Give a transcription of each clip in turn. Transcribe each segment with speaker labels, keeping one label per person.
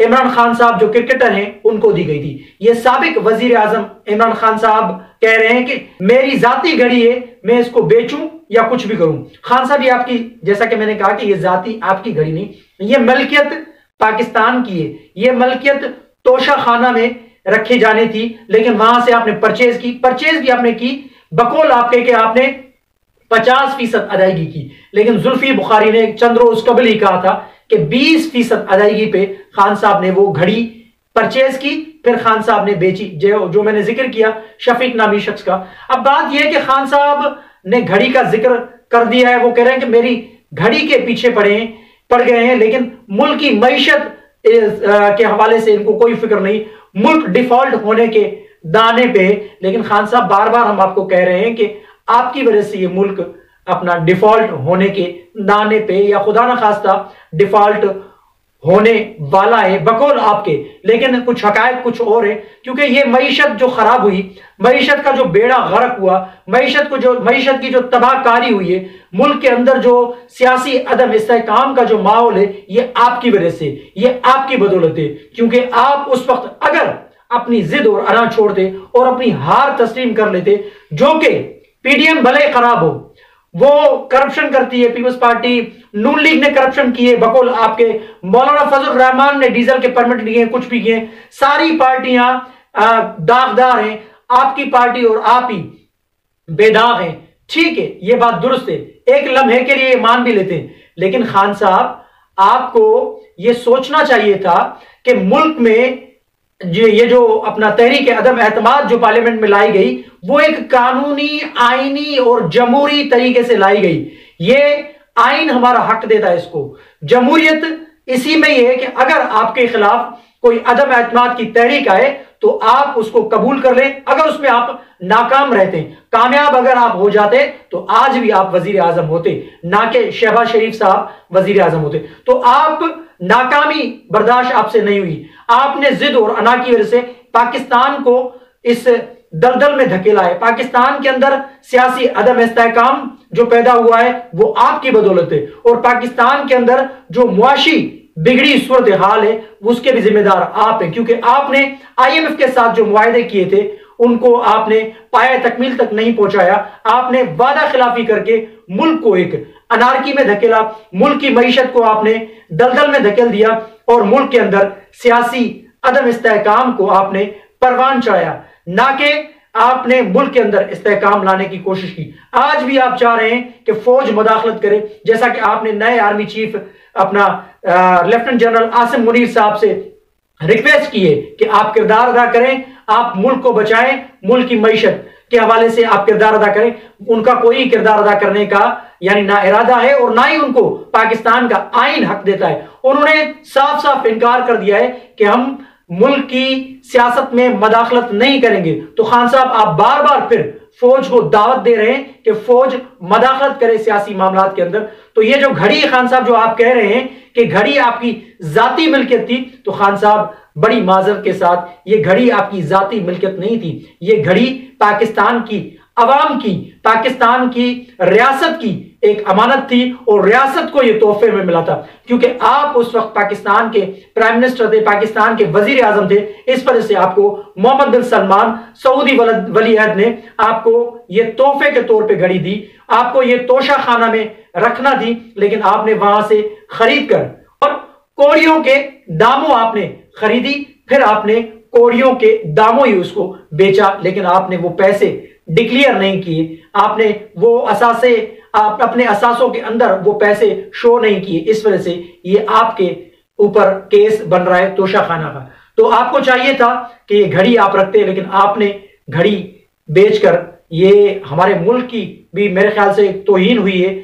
Speaker 1: عمران خان صاحب جو کرکٹر ہیں ان کو دی گئی تھی۔ یہ سابق وزیر اعظم عمران خان صاحب کہہ رہے ہیں کہ میری ذاتی گھڑی ہے، میں اس کو بیچوں یا کچھ بھی کروں۔ خان صاحب یہ آپ کی، جیسا کہ میں نے کہا کہ یہ ذاتی آپ کی گھڑی نہیں، یہ ملکیت پاکستان کی ہے، یہ ملکیت توشہ خانہ میں رکھی جانی تھی، لیکن وہاں سے آپ نے پرچیز کی، پرچیز بھی آپ نے کی بقول آپ کے کہ آپ نے 50% ادائیگی کی، لیکن زلفی بخاری نے چند روز قبل ہی کہا تھا کہ 20% ادائیگی پہ خان صاحب نے وہ گھڑی پرچیز کی، پھر خان صاحب نے بیچی، جو میں نے ذکر کیا شفیق نامی شخص کا۔ اب بات یہ ہے کہ خان صاحب نے گھڑی کا ذکر کر دیا ہے، وہ کہہ رہے ہیں کہ میری گھڑی کے پیچھے پڑ گئے ہیں، لیکن ملک کی معیشت کے حوالے سے ان کو کوئی فکر نہیں، ملک ڈیفالٹ ہونے کے دانے پہ۔ لیکن خان صاحب بار بار ہم آپ کو کہہ رہے ہیں کہ آپ کی وجہ سے یہ ملک اپنا ڈیفالٹ ہونے کے دانے پہ یا خدا نہ خواستہ ڈیفالٹ ہونے والا ہے بقول آپ کے، لیکن کچھ حقائق کچھ اور ہیں، کیونکہ یہ معیشت جو خراب ہوئی، معیشت کا جو بیڑا غرق ہوا، معیشت کی جو تباہ کاری ہوئی ہے، ملک کے اندر جو سیاسی عدم استحکام کا جو ماحول ہے، یہ آپ کی وجہ سے، یہ آپ کی بدولت ہے، کیونکہ آپ اس وقت اگر اپنی ضد اور انا چھوڑتے اور اپنی ہار تسلیم کر لیتے، جو کہ پی ڈی ایم بھلے خراب ہو، وہ کرپشن کرتی ہے، پیپلز پارٹی نون لیگ نے کرپشن کی ہے بقول آپ کے، مولانا فضل الرحمان نے ڈیزل کے پرمٹ لیے، کچھ بھی کیے، ساری پارٹیاں داغدار ہیں، آپ کی پارٹی اور آپ ہی بے داغ ہیں۔ ٹھیک ہے، یہ بات درست ہے، ایک لمحے کے لیے مان بھی لیتے ہیں، لیکن خان صاحب آپ کو یہ سوچنا چاہیے تھا کہ ملک میں یہ جو اپنا تحریک عدم اعتماد جو پارلیمنٹ میں لائی گئی، وہ ایک قانونی، آئینی اور جمہوری طریقے سے لائی گئی۔ یہ آئین ہمارا حق دیتا ہے اس کو۔ جمہوریت اسی میں یہ ہے کہ اگر آپ کے خلاف کوئی عدم اعتماد کی تحریک آئے تو آپ اس کو قبول کر لیں، اگر اس میں آپ ناکام رہتے ہیں، کامیاب اگر آپ ہو جاتے تو آج بھی آپ وزیر اعظم ہوتے، نہ کہ شہباز شریف صاحب وزیر اعظم ہوتے۔ تو آپ ناکامی برداشت آپ سے نہیں ہوئی، آپ نے ضد اور انا کی وجہ سے پاکستان کو اس دلدل میں دھکیلا ہے۔ پاکستان کے اندر سیاسی عدم استحکام جو پیدا ہوا ہے وہ آپ کی بدولت ہے، اور پاکستان کے اندر جو معاشی بگڑی صورتحال ہے اس کے بھی ذمہ دار آپ ہیں، کیونکہ آپ نے آئی ایم ایف کے ساتھ جو معاہدے کیے تھے ان کو آپ نے پایہ تکمیل تک نہیں پہنچایا، آپ نے وعدہ خلافی کر کے ملک کو ایک انارکی میں دھکیلا، ملک کی معیشت کو آپ نے دلدل میں دھکیل دیا، اور ملک کے اندر سیاسی عدم استحکام کو آپ نے پروان چڑھایا، نہ کہ آپ نے ملک کے اندر استحکام لانے کی کوشش کی۔ آج بھی آپ چاہ رہے ہیں کہ فوج مداخلت کرے، جیسا کہ آپ نے نئے آرمی چیف اپنا لیفٹیننٹ جنرل عاصم منیر صاحب سے ریکویسٹ کی ہے کہ آپ کردار ادا کریں، آپ ملک کو بچائیں، ملک کی معیشت کے حوالے سے آپ کردار ادا کریں۔ ان کا کوئی کردار ادا کرنے کا یعنی نہ ارادہ ہے، اور نہ ہی ان کو پاکستان کا آئین حق دیتا ہے۔ انہوں نے صاف صاف انکار کر دیا ہے کہ ہم ملک کی سیاست میں مداخلت نہیں کریں گے۔ تو خان صاحب آپ بار بار پھر فوج کو دعوت دے رہے ہیں کہ فوج مداخلت کرے سیاسی معاملات کے اندر۔ تو یہ جو گھڑی خان صاحب جو آپ کہہ رہے ہیں کہ گھڑی آپ کی ذاتی ملکیت تھی، تو خان صاحب بڑی معذرت کے ساتھ یہ گھڑی آپ کی ذاتی ملکیت نہیں تھی، یہ گھڑی پاکستان کی عوام کی، پاکستان کی ریاست کی ایک امانت تھی، اور ریاست کو یہ تحفے میں ملا تھا، کیونکہ آپ اس وقت پاکستان کے پرائم منسٹر تھے، پاکستان کے وزیر اعظم تھے۔ اس وجہ سے آپ کو محمد بن سلمان سعودی ولی عہد نے آپ کو یہ تحفے کے طور پہ گھڑی دی، آپ کو یہ توشہ خانہ میں رکھنا دی، لیکن آپ نے وہاں سے خرید کر اور کوڑیوں کے داموں آپ نے خریدی، پھر آپ نے کوڑیوں کے داموں ہی اس کو بیچا، لیکن آپ نے وہ پیسے ڈکلیئر نہیں کیے، آپ نے وہ اثاثے اپنے اثاثوں کے اندر وہ پیسے شو نہیں کیے۔ اس وجہ سے یہ آپ کے اوپر کیس بن رہا ہے توشہ خانہ کا۔ تو آپ کو چاہیے تھا کہ یہ گھڑی آپ رکھتے، لیکن آپ نے گھڑی بیچ کر یہ ہمارے ملک کی بھی میرے خیال سے توہین ہوئی ہے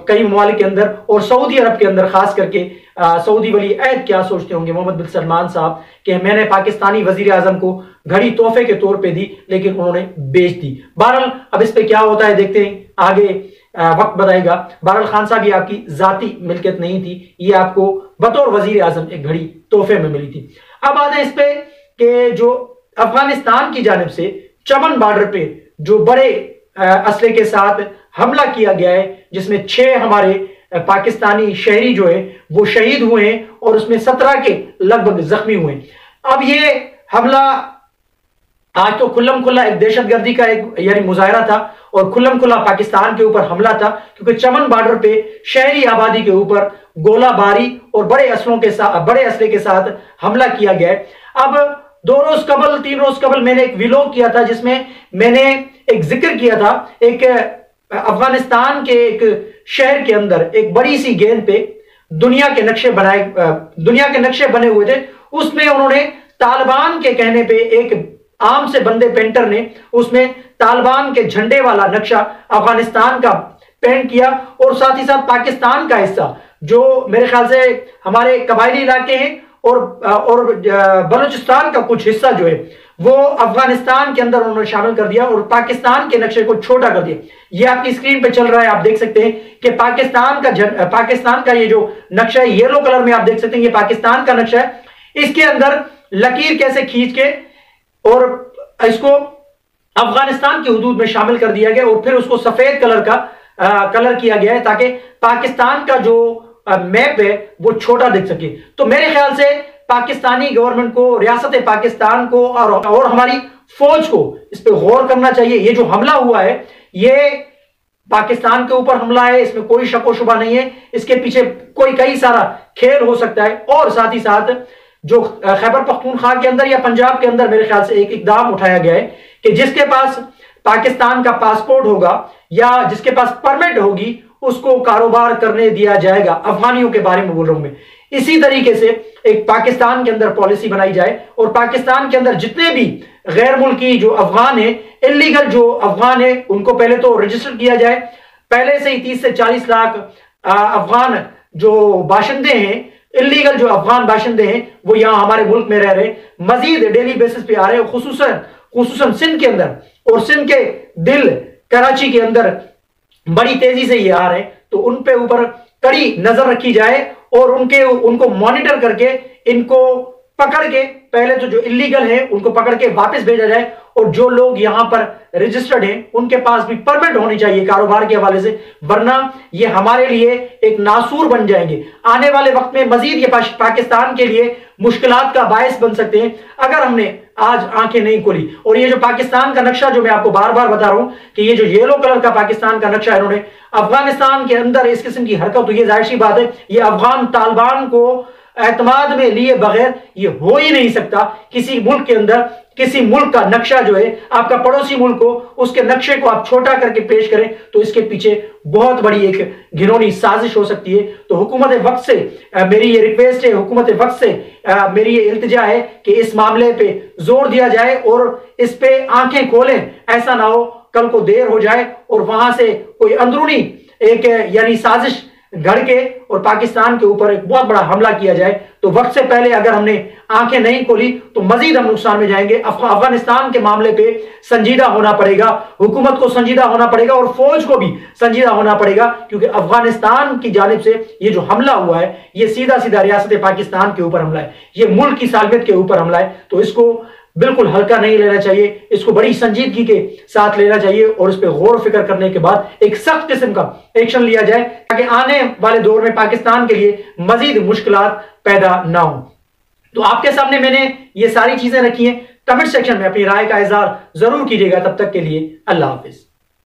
Speaker 1: کئی ممالک کے اندر، اور سعودی عرب کے اندر خاص کر کے سعودی ولی عہد کیا سوچتے ہوں گے محمد بن سلمان صاحب کہ میں نے پاکستانی وزیر اعظم کو گھڑی تحفے کے طور پہ دی، لیکن انہوں نے بیچ دی۔ بہرحال اب اس پہ کیا ہوتا ہے دیکھتے ہیں، آگے وقت بتائے گا۔ بہرحال خان صاحب یہ آپ کی ذاتی ملکیت نہیں تھی، یہ آپ کو بطور وزیر اعظم ایک گھڑی تحفے میں ملی تھی۔ اب آتے ہیں اس پہ کہ جو افغانستان کی جانب سے چمن بارڈر پہ جو بڑے اسلحے کے ساتھ حملہ کیا گیا ہے، جس میں 6 ہمارے پاکستانی شہری جو ہے وہ شہید ہوئے ہیں اور اس میں 17 کے لگ بھگ زخمی ہوئے ہیں۔ اب یہ حملہ آج تو کھلم کھلا ایک دہشت گردی کا ایک یعنی مظاہرہ تھا اور کھلم کھلا پاکستان کے اوپر حملہ تھا، کیونکہ چمن بارڈر پہ شہری آبادی کے اوپر گولہ باری اور بڑے اسلحے کے ساتھ حملہ کیا گیا ہے۔ اب 2 روز قبل 3 روز قبل میں نے ایک ویلوگ کیا تھا جس میں میں نے ایک ذکر کیا تھا ایک افغانستان کے ایک شہر کے اندر ایک بڑی سی گیند پہ دنیا کے نقشے بنے ہوئے تھے۔ اس میں انہوں نے طالبان کے کہنے پہ ایک عام سے بندے پینٹر نے اس میں طالبان کے جھنڈے والا نقشہ افغانستان کا پینٹ کیا اور ساتھ ہی ساتھ پاکستان کا حصہ جو میرے خیال سے ہمارے قبائلی علاقے ہیں اور بلوچستان کا کچھ حصہ جو ہے وہ افغانستان کے اندر انہوں نے شامل کر دیا اور پاکستان کے نقشے کو چھوٹا کر دیا۔ یہ آپ کی اسکرین پہ چل رہا ہے، آپ دیکھ سکتے ہیں کہ پاکستان کا یہ جو نقشہ ہے یلو کلر میں آپ دیکھ سکتے ہیں، یہ پاکستان کا نقشہ ہے۔ اس کے اندر لکیر کیسے کھینچ کے اور اس کو افغانستان کی حدود میں شامل کر دیا گیا اور پھر اس کو سفید کلر کیا گیا ہے تاکہ پاکستان کا جو میپ ہے وہ چھوٹا دکھ سکے۔ تو میرے خیال سے پاکستانی گورنمنٹ کو، ریاست پاکستان کو اور ہماری فوج کو اس پہ غور کرنا چاہیے۔ یہ جو حملہ ہوا ہے یہ پاکستان کے اوپر حملہ ہے، اس میں کوئی شک و شبہ نہیں ہے، اس کے پیچھے کئی سارا کھیل ہو سکتا ہے۔ اور ساتھ ہی ساتھ جو خیبر پختونخوا کے اندر یا پنجاب کے اندر میرے خیال سے ایک اقدام اٹھایا گیا ہے کہ جس کے پاس پاکستان کا پاسپورٹ ہوگا یا جس کے پاس پرمٹ ہوگی اس کو کاروبار کرنے دیا جائے گا۔ افغانیوں کے بارے میں بول رہا ہوں میں۔ اسی طریقے سے ایک پاکستان کے اندر پالیسی بنائی جائے اور پاکستان کے اندر جتنے بھی غیر ملکی جو افغان ہیں، انلیگل جو افغان ہیں، ان کو پہلے تو رجسٹر کیا جائے۔ پہلے سے ہی 30 سے 40 لاکھ افغان جو باشندے ہیں، انلیگل جو افغان باشندے ہیں وہ یہاں ہمارے ملک میں رہ رہے ہیں، مزید ڈیلی بیسس پہ آ رہے ہیں، خصوصاً سندھ کے اندر اور سندھ کے دل کراچی کے اندر بڑی تیزی سے یہ آ رہے ہیں۔ تو ان پہ اوپر کڑی نظر رکھی جائے اور ان کو مانیٹر کر کے ان کو پکڑ کے پہلے تو جو انلیگل ہیں ان کو پکڑ کے واپس بھیجا جائے اور جو لوگ یہاں پر رجسٹرڈ ہیں ان کے پاس بھی پرمٹ ہونی چاہیے کاروبار کے حوالے سے، ورنہ یہ ہمارے لیے ایک ناسور بن جائیں گے۔ آنے والے وقت میں مزید یہ پاکستان کے لیے مشکلات کا باعث بن سکتے ہیں اگر ہم نے آج آنکھیں نہیں کھولی۔ اور یہ جو پاکستان کا نقشہ جو میں آپ کو بار بار بتا رہا ہوں کہ یہ جو یلو کلر کا پاکستان کا نقشہ انہوں نے افغانستان کے اندر اس قسم کی حرکت، تو یہ ظاہر سی بات ہے یہ افغان طالبان کو اعتماد میں لیے بغیر یہ ہو ہی نہیں سکتا۔ کسی ملک کے اندر کسی ملک کا نقشہ جو ہے آپ کا پڑوسی ملک کو اس کے نقشے کو آپ چھوٹا کر کے پیش کریں تو اس کے پیچھے بہت بڑی ایک گھنونی سازش ہو سکتی ہے۔ تو حکومت وقت سے میری یہ ریکویسٹ ہے، حکومت وقت سے میری یہ التجا ہے کہ اس معاملے پہ زور دیا جائے اور اس پہ آنکھیں کھولیں، ایسا نہ ہو کل کو دیر ہو جائے اور وہاں سے کوئی اندرونی ایک یعنی سازش گھڑ کے اور پاکستان کے اوپر ایک بہت بڑا حملہ کیا جائے۔ تو وقت سے پہلے اگر ہم نے آنکھیں نہیں کھولی تو مزید ہم نقصان میں جائیں گے۔ افغانستان کے معاملے پہ سنجیدہ ہونا پڑے گا، حکومت کو سنجیدہ ہونا پڑے گا اور فوج کو بھی سنجیدہ ہونا پڑے گا، کیونکہ افغانستان کی جانب سے یہ جو حملہ ہوا ہے یہ سیدھا ریاست پاکستان کے اوپر حملہ ہے، یہ ملک کی سالمیت کے اوپر حملہ ہے۔ تو اس کو بالکل ہلکا نہیں لینا چاہیے، اس کو بڑی سنجیدگی کے ساتھ لینا چاہیے اور اس پہ غور و فکر کرنے کے بعد ایک سخت قسم کا ایکشن لیا جائے تاکہ آنے والے دور میں پاکستان کے لیے مزید مشکلات پیدا نہ ہوں۔ تو آپ کے سامنے میں نے یہ ساری چیزیں رکھی ہیں، کمنٹ سیکشن میں اپنی رائے کا اظہار ضرور کیجیے گا۔ تب تک کے لیے اللہ حافظ۔